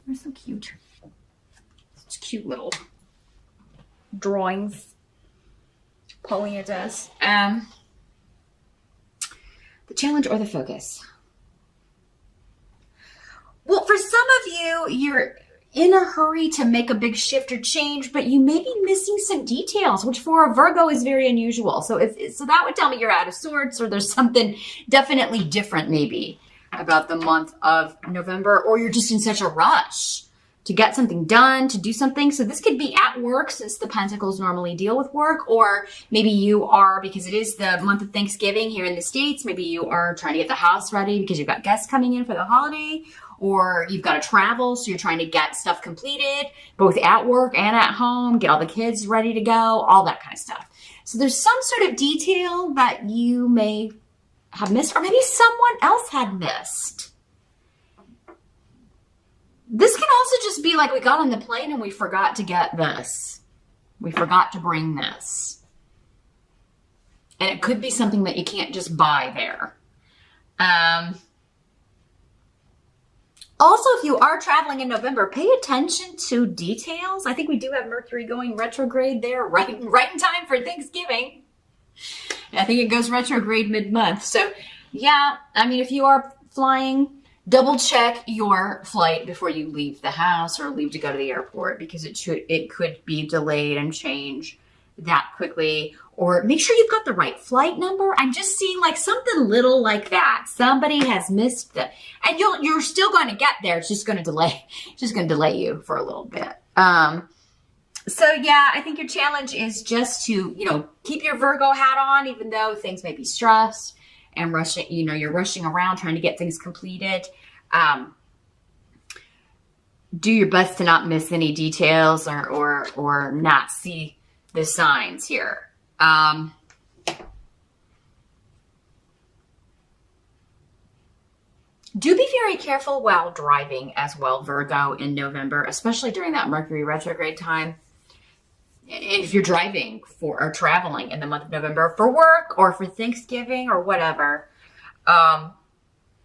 They're so cute. Such cute little drawings. Pauline does. The challenge or the focus? Well, for some of you, you're in a hurry to make a big shift or change, but you may be missing some details, which for a Virgo is very unusual. So so that would tell me you're out of sorts, or there's something definitely different maybe about the month of November, or you're just in such a rush to get something done, to do something. So this could be at work, since the Pentacles normally deal with work, or maybe you are, because it is the month of Thanksgiving here in the States, maybe you are trying to get the house ready because you've got guests coming in for the holiday, or you've got to travel, so you're trying to get stuff completed, both at work and at home, get all the kids ready to go, all that kind of stuff. So there's some sort of detail that you may have missed, or maybe someone else had missed. This can also just be like we got on the plane and we forgot to get this. We forgot to bring this. And it could be something that you can't just buy there. Also, if you are traveling in November, pay attention to details. I think we do have Mercury going retrograde there right in time for Thanksgiving. I think it goes retrograde mid-month. So, yeah, I mean, if you are flying, double check your flight before you leave the house or leave to go to the airport, because it could be delayed and change that quickly. Or make sure you've got the right flight number. I'm just seeing like something little like that. Somebody has missed it, and you're still going to get there. It's just going to delay you for a little bit. So yeah, I think your challenge is just to, keep your Virgo hat on, even though things may be stressed and rushing, you're rushing around trying to get things completed. Do your best to not miss any details or not see the signs here. Do be very careful while driving as well, Virgo, in November, especially during that Mercury retrograde time. If you're driving or traveling in the month of November for work or for Thanksgiving or whatever,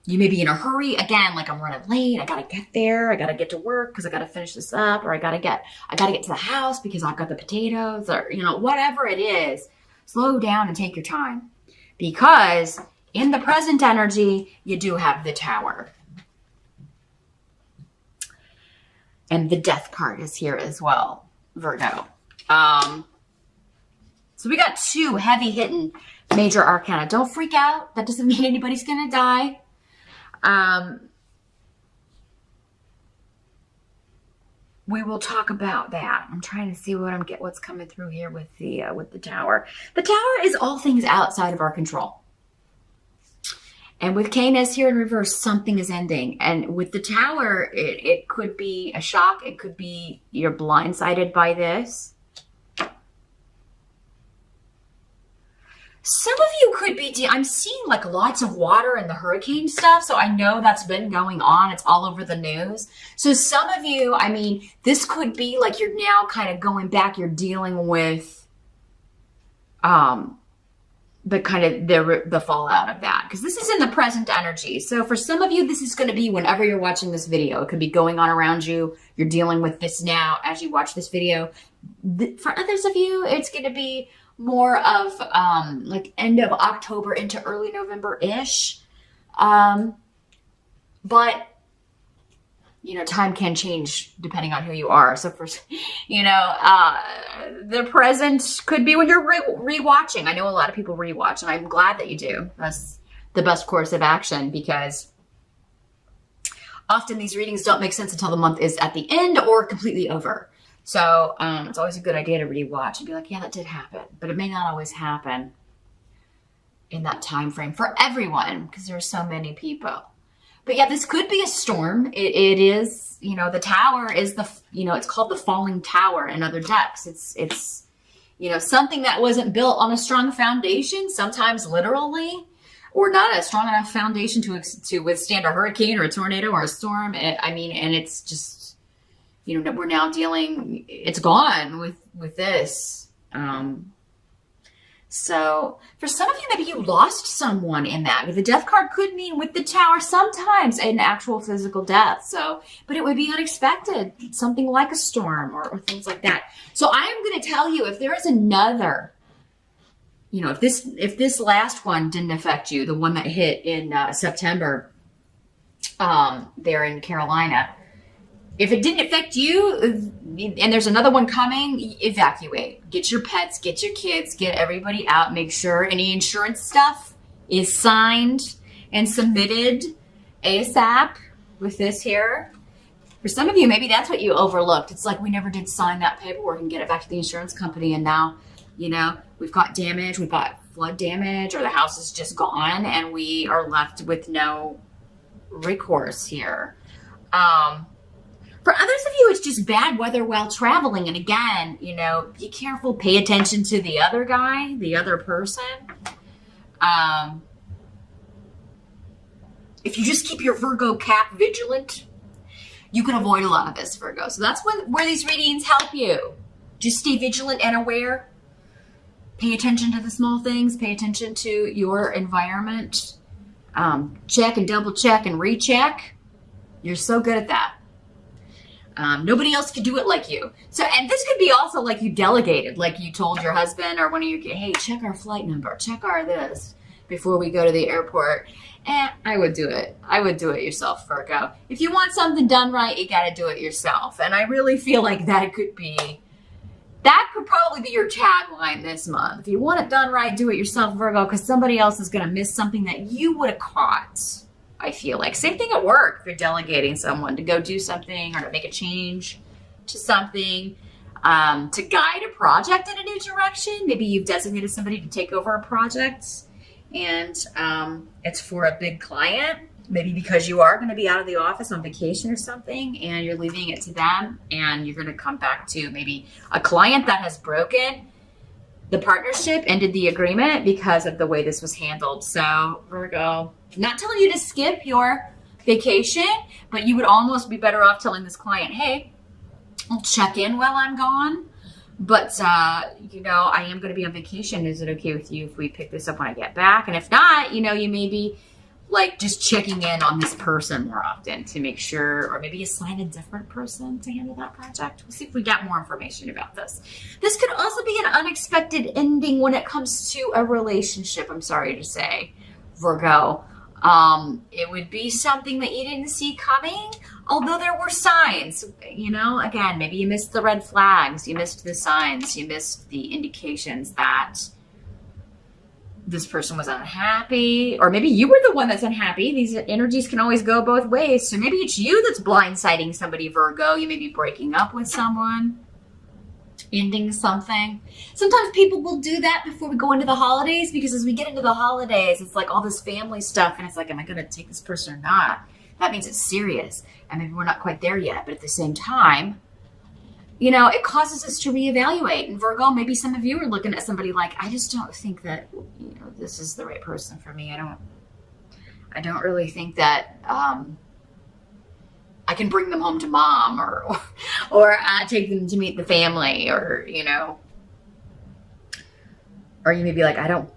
you may be in a hurry. Again, like I'm running late. I got to get there. I got to get to work because I got to finish this up, or I got to get to the house because I've got the potatoes, or, whatever it is. Slow down and take your time, because in the present energy, you do have the Tower. And the Death card is here as well, Virgo. So we got two heavy hitting major arcana. Don't freak out. That doesn't mean anybody's going to die. We will talk about that. I'm trying to see what's coming through here with the Tower. The Tower is all things outside of our control. And with Canis here in reverse, something is ending. And with the Tower, it could be a shock. It could be you're blindsided by this. Some of you could be, I'm seeing like lots of water and the hurricane stuff. So I know that's been going on. It's all over the news. So some of you, this could be like you're now kind of going back. You're dealing with the kind of the fallout of that, because this is in the present energy. So for some of you, this is going to be whenever you're watching this video. It could be going on around you. You're dealing with this now as you watch this video. For others of you, it's going to be more of like end of October into early November-ish. But time can change depending on who you are. So for, the present could be when you're rewatching. I know a lot of people rewatch, and I'm glad that you do. That's the best course of action, because often these readings don't make sense until the month is at the end or completely over. So it's always a good idea to rewatch and be like, yeah, that did happen. But it may not always happen in that time frame for everyone, because there are so many people. But yeah, this could be a storm. It is, the Tower is it's called the Falling Tower in other decks. It's something that wasn't built on a strong foundation, sometimes literally, or not a strong enough foundation to withstand a hurricane or a tornado or a storm. And it's just, we're now dealing, it's gone with this. So for some of you, maybe you lost someone in that. The death card could mean with the Tower sometimes an actual physical death. So, but it would be unexpected, something like a storm or things like that. So I am going to tell you, if there is another, you know, if this last one didn't affect you, the one that hit in September, there in Carolina, if it didn't affect you and there's another one coming, evacuate. Get your pets, get your kids, get everybody out. Make sure any insurance stuff is signed and submitted ASAP with this here. For some of you, maybe that's what you overlooked. It's like we never did sign that paperwork and get it back to the insurance company. And now, you know, we've got damage, we've got flood damage, or the house is just gone and we are left with no recourse here. For others of you, it's just bad weather while traveling. And again, you know, be careful. Pay attention to the other guy, the other person. If you just keep your Virgo cap vigilant, you can avoid a lot of this, Virgo. So that's where these readings help you. Just stay vigilant and aware. Pay attention to the small things. Pay attention to your environment. Check and double check and recheck. You're so good at that. Nobody else could do it like you. So, and this could be also like you delegated, like you told your husband or one of your kids, hey, check our flight number, check our this before we go to the airport. And I would do it. I would do it yourself, Virgo. If you want something done right, you got to do it yourself. And I really feel like that could probably be your tagline this month. If you want it done right, do it yourself, Virgo, because somebody else is going to miss something that you would have caught. I feel like same thing at work. If you're delegating someone to go do something or to make a change to something, to guide a project in a new direction. Maybe you've designated somebody to take over a project and it's for a big client. Maybe because you are going to be out of the office on vacation or something and you're leaving it to them and you're going to come back to maybe a client that has broken the partnership, ended the agreement because of the way this was handled. So Virgo, I'm not telling you to skip your vacation, but you would almost be better off telling this client, hey, I'll check in while I'm gone, but you know, I am going to be on vacation. Is it okay with you if we pick this up when I get back? And if not, you know, you may be like just checking in on this person more often to make sure, or maybe assign a different person to handle that project. We'll see if we get more information about this. This could also be an unexpected ending when it comes to a relationship, I'm sorry to say, Virgo. It would be something that you didn't see coming, although there were signs. You know, again, maybe you missed the red flags, you missed the signs, you missed the indications that this person was unhappy, or maybe you were the one that's unhappy. These energies can always go both ways. So maybe it's you that's blindsiding somebody, Virgo. You may be breaking up with someone, ending something. Sometimes people will do that before we go into the holidays, because as we get into the holidays, it's like all this family stuff, and it's like, am I going to take this person or not? That means it's serious, and maybe we're not quite there yet. But at the same time, you know, it causes us to reevaluate. And Virgo, maybe some of you are looking at somebody like, I just don't think that, you know, this is the right person for me. I don't really think that I can bring them home to mom, or take them to meet the family, or, you know, or you may be like, I don't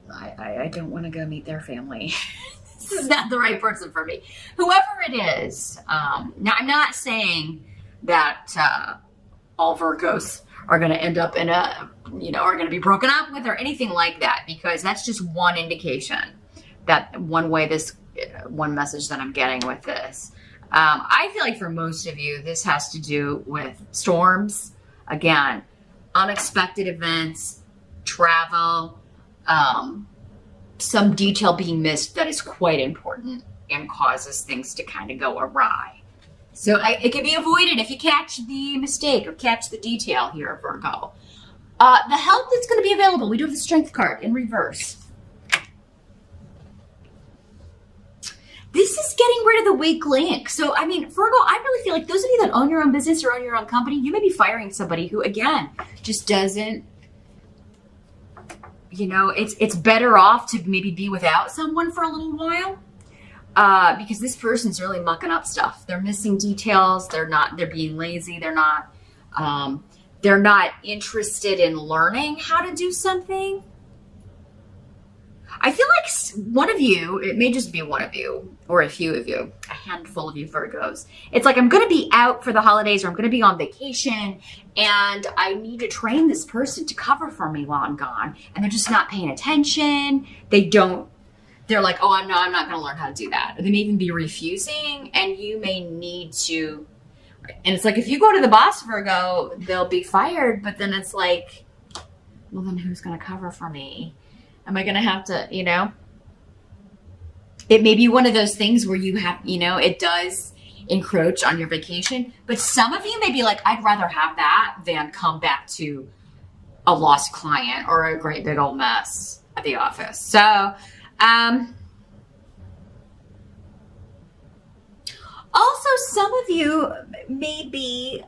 want to go meet their family. This is not the right person for me. Whoever it is. Now, I'm not saying that all Virgos are going to end up in are going to be broken up with or anything like that, because that's just one indication, that one message that I'm getting with this. I feel like for most of you, this has to do with storms. Again, unexpected events, travel, some detail being missed that is quite important and causes things to kind of go awry. So it can be avoided if you catch the mistake or catch the detail here, Virgo. The help that's going to be available, we do have the Strength card in reverse. This is getting rid of the weak link. So, I mean, Virgo, I really feel like those of you that own your own business or own your own company, you may be firing somebody who, again, just doesn't, you know, it's better off to maybe be without someone for a little while. Because this person's really mucking up stuff. They're missing details. They're being lazy. They're not interested in learning how to do something. I feel like one of you, it may just be one of you or a few of you, a handful of you Virgos. It's like, I'm going to be out for the holidays or I'm going to be on vacation and I need to train this person to cover for me while I'm gone. And they're just not paying attention. They're like, oh, I'm not going to learn how to do that. Or they may even be refusing and you may need to. And it's like, if you go to the boss, Virgo, they'll be fired. But then it's like, well, then who's going to cover for me? Am I going to have to, it may be one of those things where you have, it does encroach on your vacation. But some of you may be like, I'd rather have that than come back to a lost client or a great big old mess at the office. So, also some of you may be,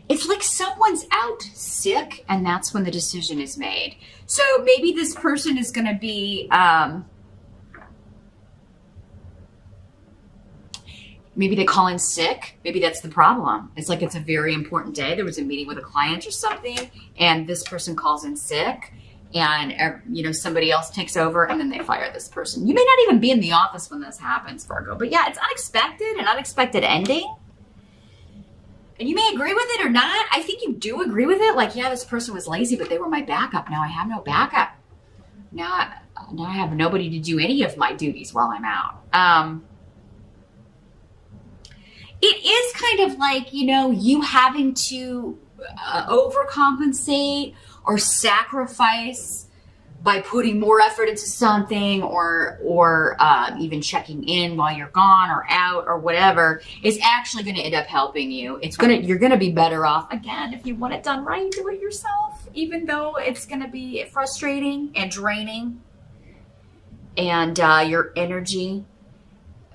it's like someone's out sick and that's when the decision is made. So maybe this person is going to be, maybe they call in sick. Maybe that's the problem. It's like, it's a very important day. There was a meeting with a client or something and this person calls in sick and, somebody else takes over and then they fire this person. You may not even be in the office when this happens, Virgo, but yeah, it's unexpected, an unexpected ending. And you may agree with it or not. I think you do agree with it. Like, yeah, this person was lazy, but they were my backup. Now I have no backup. Now I have nobody to do any of my duties while I'm out. It is kind of like, you having to overcompensate or sacrifice by putting more effort into something or even checking in while you're gone or out or whatever is actually going to end up helping you. You're going to be better off, again, if you want it done right, do it yourself, even though it's going to be frustrating and draining and your energy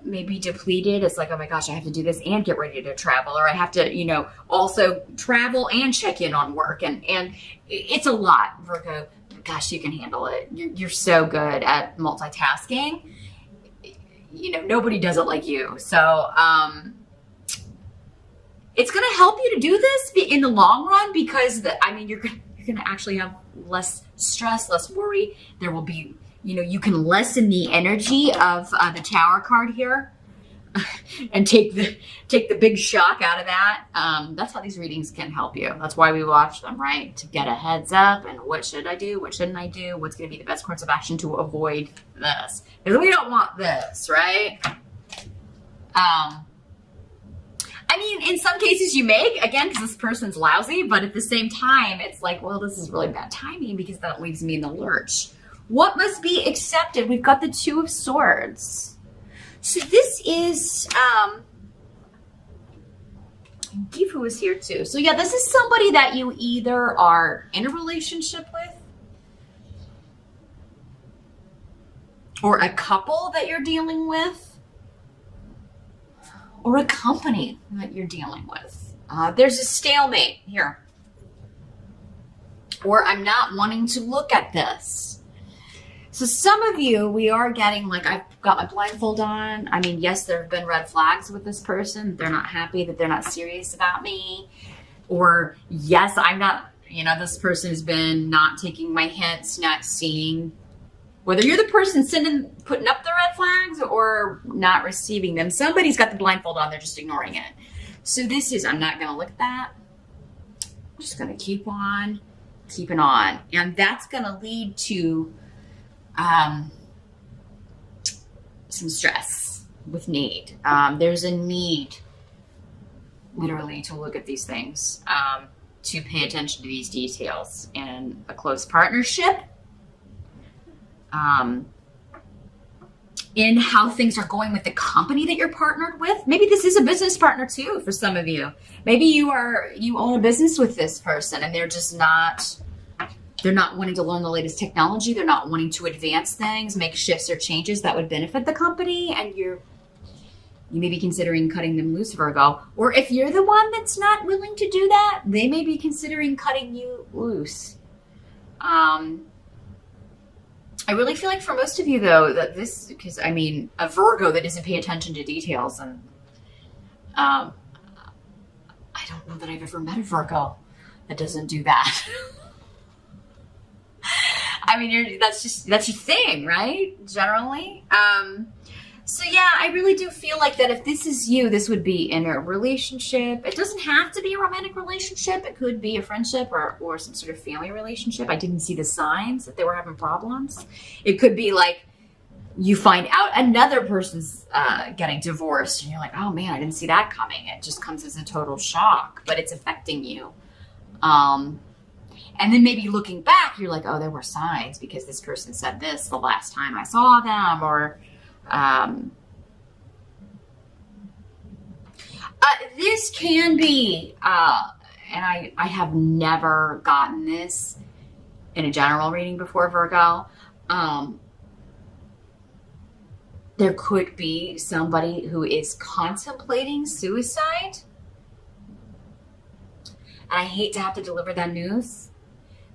may be depleted. It's like, oh my gosh, I have to do this and get ready to travel, or I have to, also travel and check in on work. And it's a lot, Virgo. Gosh, you can handle it. You're so good at multitasking. Nobody does it like you. So it's going to help you to do this in the long run because you're going to actually have less stress, less worry. There will be, you can lessen the energy of the Tower card here and take the big shock out of that. That's how these readings can help you. That's why we watch them, right? To get a heads up and what should I do? What shouldn't I do? What's going to be the best course of action to avoid this? Because we don't want this, right? In some cases you may, again, because this person's lousy, but at the same time, it's like, well, this is really bad timing because that leaves me in the lurch. What must be accepted? We've got the Two of Swords. So this is, Gifu is here too. So yeah, this is somebody that you either are in a relationship with or a couple that you're dealing with or a company that you're dealing with. There's a stalemate here. Or I'm not wanting to look at this. So some of you, we are getting like, I've got my blindfold on. Yes, there have been red flags with this person. They're not happy that they're not serious about me. Or yes, I'm not, this person has been not taking my hints, not seeing, whether you're the person putting up the red flags or not receiving them. Somebody's got the blindfold on, they're just ignoring it. So this is, I'm not going to look at that. I'm just going to keep on keeping on. And that's going to lead to some stress with need. There's a need literally to look at these things, to pay attention to these details in a close partnership, in how things are going with the company that you're partnered with. Maybe this is a business partner too for some of you. Maybe you own a business with this person and they're not wanting to learn the latest technology. They're not wanting to advance things, make shifts or changes that would benefit the company. And you may be considering cutting them loose, Virgo. Or if you're the one that's not willing to do that, they may be considering cutting you loose. I really feel like for most of you though, that this, because a Virgo that doesn't pay attention to details, and I don't know that I've ever met a Virgo that doesn't do that. I mean, that's your thing, right? Generally. So yeah, I really do feel like that if this is you, this would be in a relationship. It doesn't have to be a romantic relationship. It could be a friendship or some sort of family relationship. I didn't see the signs that they were having problems. It could be like you find out another person's getting divorced and you're like, oh man, I didn't see that coming. It just comes as a total shock, but it's affecting you. And then maybe looking back, you're like, oh, there were signs because this person said this the last time I saw them, or this can be, and I have never gotten this in a general reading before, Virgo. There could be somebody who is contemplating suicide. And I hate to have to deliver that news.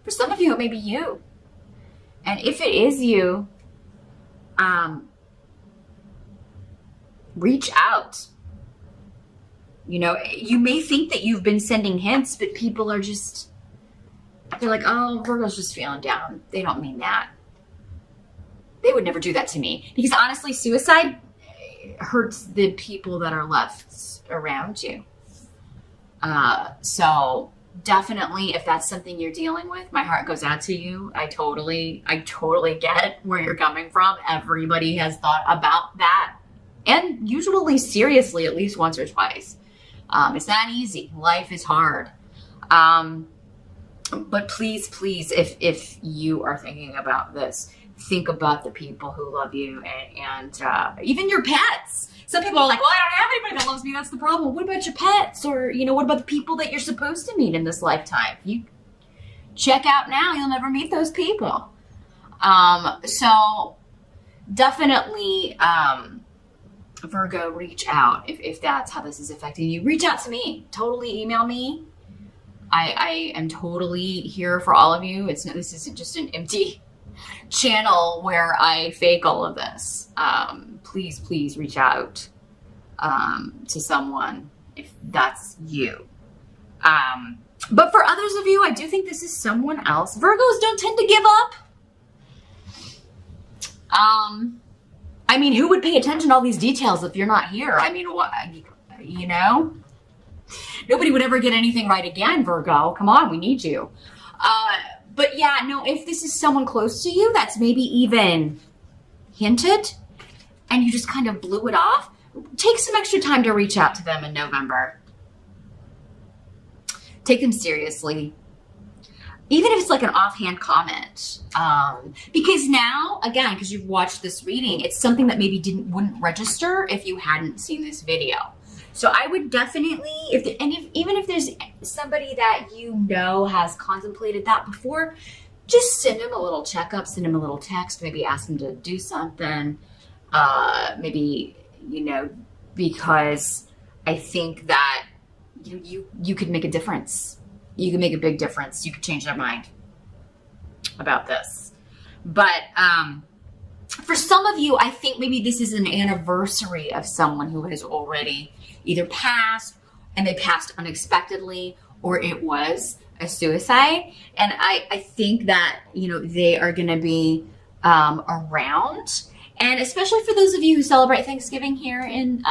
For some of you, it may be you. And if it is you, reach out. You know, you may think that you've been sending hints, but people are just, they're like, oh, Virgo's just feeling down. They don't mean that. They would never do that to me. Because honestly, suicide hurts the people that are left around you. So definitely, if that's something you're dealing with, my heart goes out to you. I totally get where you're coming from. Everybody has thought about that. And usually seriously, at least once or twice. It's not easy. Life is hard. But please, if you are thinking about this, think about the people who love you and even your pets. Some people are like, well, I don't have anybody that loves me. That's the problem. What about your pets? Or, you know, what about the people that you're supposed to meet in this lifetime? You check out now. You'll never meet those people. So definitely, Virgo, reach out if that's how this is affecting you. Reach out to me. Totally email me. I am totally here for all of you. This isn't just an empty channel where I fake all of this. Please reach out to someone if that's you. But for others of you, I do think this is someone else. Virgos don't tend to give up. I mean, who would pay attention to all these details if you're not here? I mean, what, you know? Nobody would ever get anything right again, Virgo. Come on, we need you. But yeah, no, if this is someone close to you that's maybe even hinted and you just kind of blew it off, take some extra time to reach out to them in November. Take them seriously. Even if it's like an offhand comment. Because now, again, because you've watched this reading, it's something that maybe wouldn't register if you hadn't seen this video. So I would definitely, even if there's somebody that you know has contemplated that before, just send him a little checkup, send him a little text, maybe ask him to do something. Maybe, you know, because I think that you could make a difference. You can make a big difference. You could change their mind about this. But for some of you, I think maybe this is an anniversary of someone who has already either passed and they passed unexpectedly, or it was a suicide. And I think that, you know, they are going to be around. And especially for those of you who celebrate Thanksgiving here in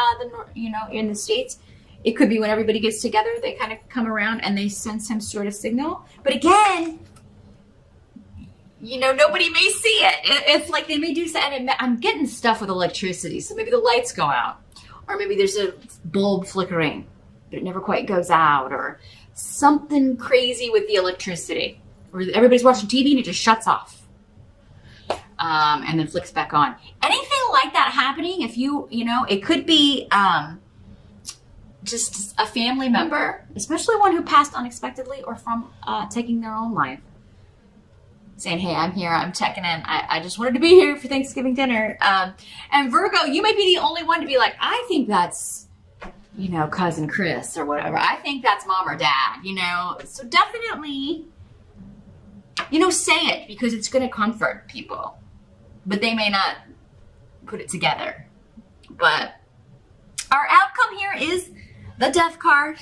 in the States, it could be when everybody gets together, they kind of come around and they send some sort of signal. But again, you know, nobody may see it. It's like they may do something. I'm getting stuff with electricity. So maybe the lights go out, or maybe there's a bulb flickering, but it never quite goes out, or something crazy with the electricity, or everybody's watching TV and it just shuts off. And then flicks back on. Anything like that happening, if you know, it could be just a family member, especially one who passed unexpectedly or from taking their own life, saying, hey, I'm here, I'm checking in. I just wanted to be here for Thanksgiving dinner. And Virgo, you might be the only one to be like, I think that's, you know, cousin Chris or whatever. I think that's mom or dad, you know. So definitely, you know, say it because it's going to comfort people. But they may not put it together. But our outcome here is the Death card.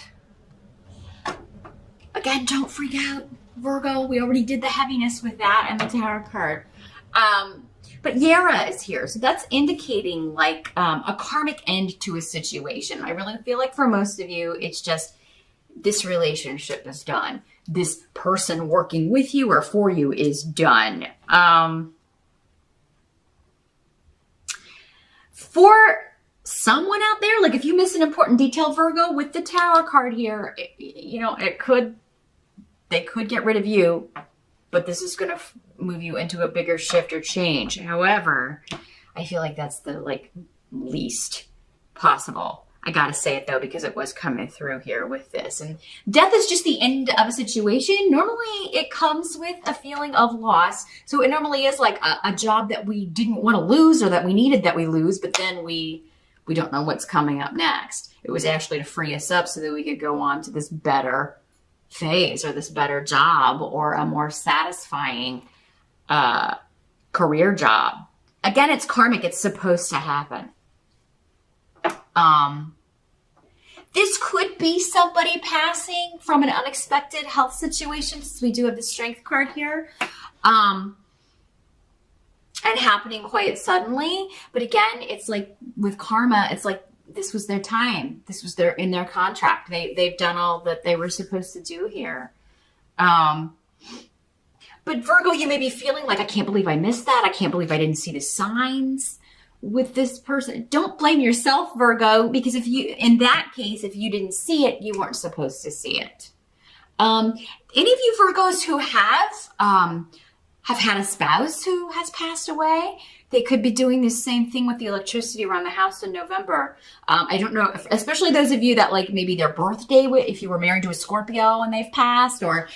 Again, don't freak out. Virgo, we already did the heaviness with that and the tarot card. But Yara is here. So that's indicating like a karmic end to a situation. I really feel like for most of you, it's just this relationship is done. This person working with you or for you is done. For someone out there, like if you miss an important detail, Virgo, with the Tower card here, they could get rid of you, but this is going to move you into a bigger shift or change. However, I feel like that's the least possible. I got to say it though, because it was coming through here with this. And death is just the end of a situation. Normally it comes with a feeling of loss. So it normally is like a job that we didn't want to lose or that we needed that we lose, but then we don't know what's coming up next. It was actually to free us up so that we could go on to this better phase or this better job or a more satisfying career job. Again, it's karmic. It's supposed to happen. This could be somebody passing from an unexpected health situation, since we do have the Strength card here, and happening quite suddenly. But again, it's like with karma, it's like this was their time. This was in their contract. They've done all that they were supposed to do here. But Virgo, you may be feeling like, I can't believe I missed that. I can't believe I didn't see the signs with this person. Don't blame yourself, Virgo, because in that case, if you didn't see it, you weren't supposed to see it. Any of you Virgos who have had a spouse who has passed away, they could be doing the same thing with the electricity around the house in November. I don't know, especially those of you that like maybe their birthday, if you were married to a Scorpio and they've passed, or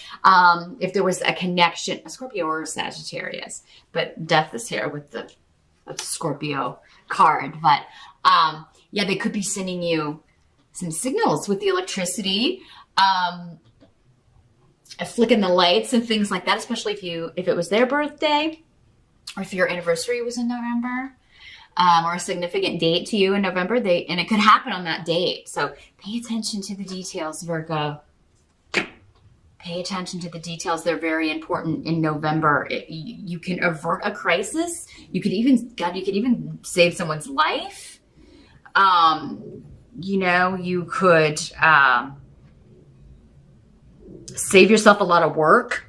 if there was a connection, a Scorpio or a Sagittarius. But death is here with the Scorpio card. But yeah, they could be sending you some signals with the electricity, flicking the lights and things like that, especially if it was their birthday, or if your anniversary was in November, or a significant date to you in November, and it could happen on that date. So pay attention to the details, Virgo. Pay attention to the details. They're very important in November. You can avert a crisis. You could even save someone's life. You could save yourself a lot of work.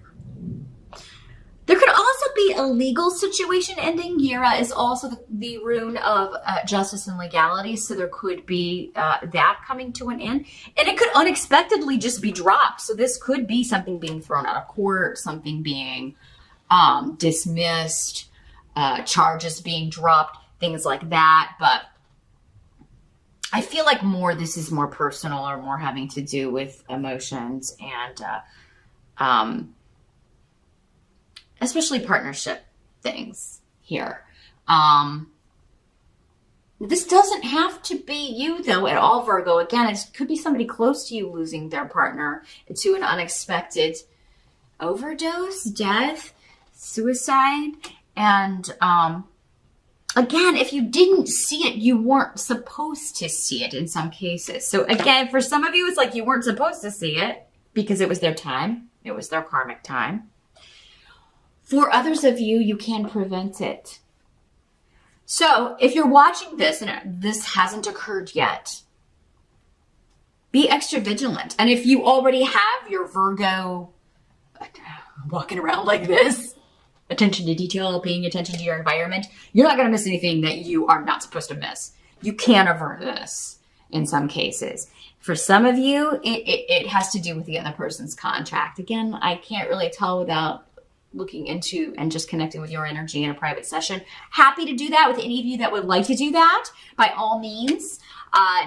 There could also be a legal situation ending. Yira is also the rune of justice and legality, so there could be that coming to an end. And it could unexpectedly just be dropped. So this could be something being thrown out of court, something being dismissed, charges being dropped, things like that. But I feel like this is more personal or more having to do with emotions and especially partnership things here. This doesn't have to be you though at all, Virgo. Again, it could be somebody close to you losing their partner to an unexpected overdose, death, suicide. And again, if you didn't see it, you weren't supposed to see it in some cases. So again, for some of you, it's like you weren't supposed to see it because it was their time. It was their karmic time. For others of you, you can prevent it. So if you're watching this and this hasn't occurred yet, be extra vigilant. And if you already have your Virgo walking around like this, attention to detail, paying attention to your environment, you're not going to miss anything that you are not supposed to miss. You can avert this in some cases. For some of you, it has to do with the other person's contract. Again, I can't really tell without looking into and just connecting with your energy in a private session. Happy to do that with any of you that would like to do that. By all means,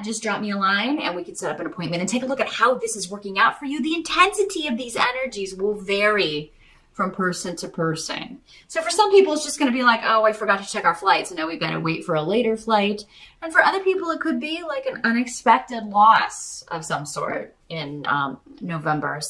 just drop me a line and we can set up an appointment and take a look at how this is working out for you. The intensity of these energies will vary from person to person. So for some people, it's just going to be like, oh, I forgot to check our flights, and now we've got to wait for a later flight. And for other people, it could be like an unexpected loss of some sort in November.